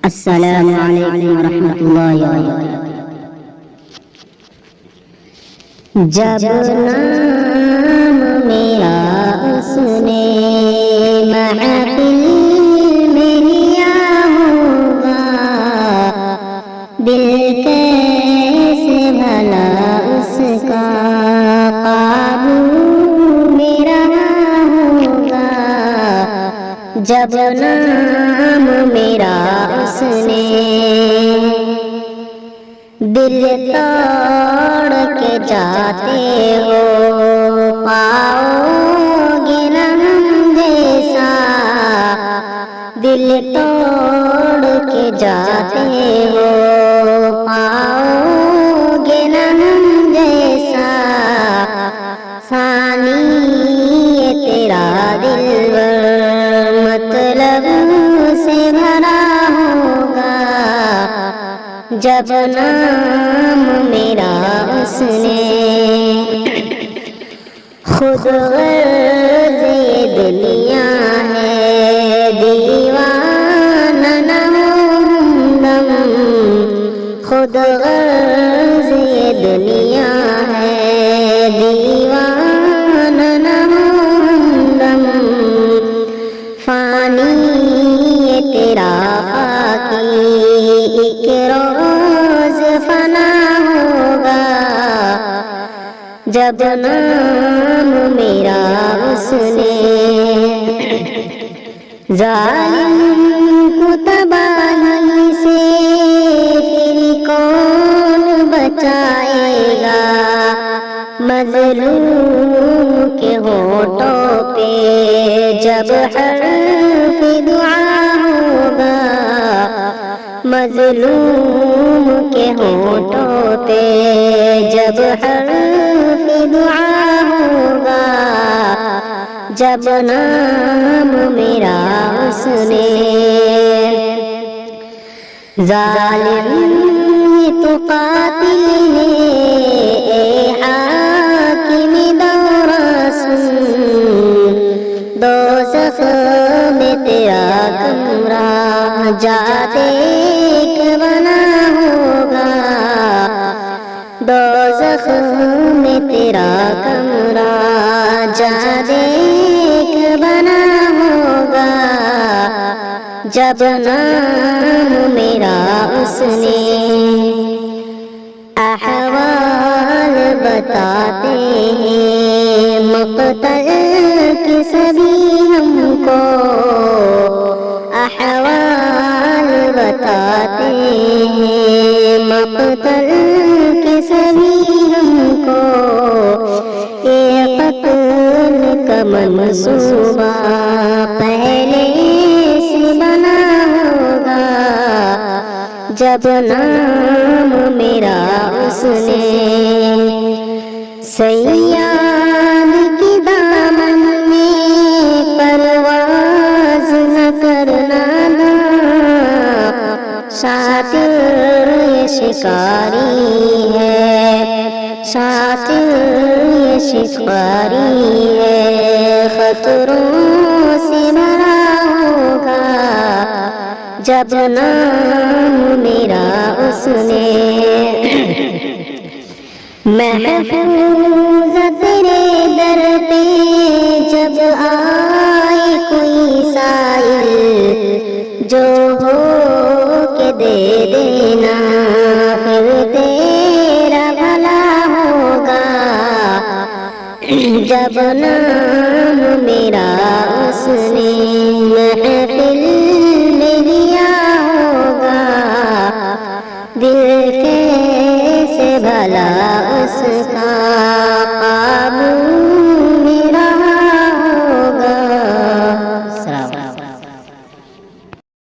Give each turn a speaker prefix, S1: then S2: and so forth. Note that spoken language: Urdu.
S1: السلام علیکم ورحمۃ اللہ وبرکاتہ۔ جب نام میرا اس نے محفل میں لیا ہوگا، دل کیسے بھلا اس کا قابو میں رہا ہوگا۔ جب نام میرا اس نے دل توڑ کے جاتے ہو، پاؤ گے نہ ہم جیسا۔ دل توڑ کے جاتے ہو، پاؤ گے نہ ہم جیسا۔ ثانی یہ تیرا دلبر مطلب سے بھرا ہوگا، جب نام میرا اس نے خود غرض یہ دنیا ہے دیوانہ نہ ہمدم۔ خود غرض یہ دنیا ہے دیوانہ نہ ہمدم۔ فانی یہ تیرا خاکی ایک روز فنا ہوگا، جب نام میرا اس نے ظالم کو تباہی سے پھر کون بچائے گا۔ مظلوم کے ہونٹوں پہ جب حرف دعا ہوگا، مظلوم کے ہونٹوں پہ جب حرف دعا ہوگا، جب نام میرا اس نے ظالم یہ تو قاتل ہے اے حاکم دوران سن۔ دوزخ میں تیرا کمرہ جا دیکھ بنا ہوگا، دوزخ میں تیرا کمرہ جا دیکھ بنا ہوگا، جب نام میرا اس نے احوال بتاتے ہیں مقتل کے سبھی ہم کو۔ احوال بتاتے ہیں مقتل کے سبھی ہم کو۔ یہ قتل کا منصوبہ پہلے سے بنا ہوگا، جب نام میرا اس نے صیاد کی دامن میں پرواز نہ کرنا نا۔ شاطر یہ شکاری ہے، شاطر یہ شکاری ہے، خطروں سے بھرا ہوگا، جب نام میرا اس نے محفوظ تیرے در پہ جب آئے کوئی سائل، جو ہو کے دے دینا پھر تیرا بھلا ہوگا، جب نام میرا اس نے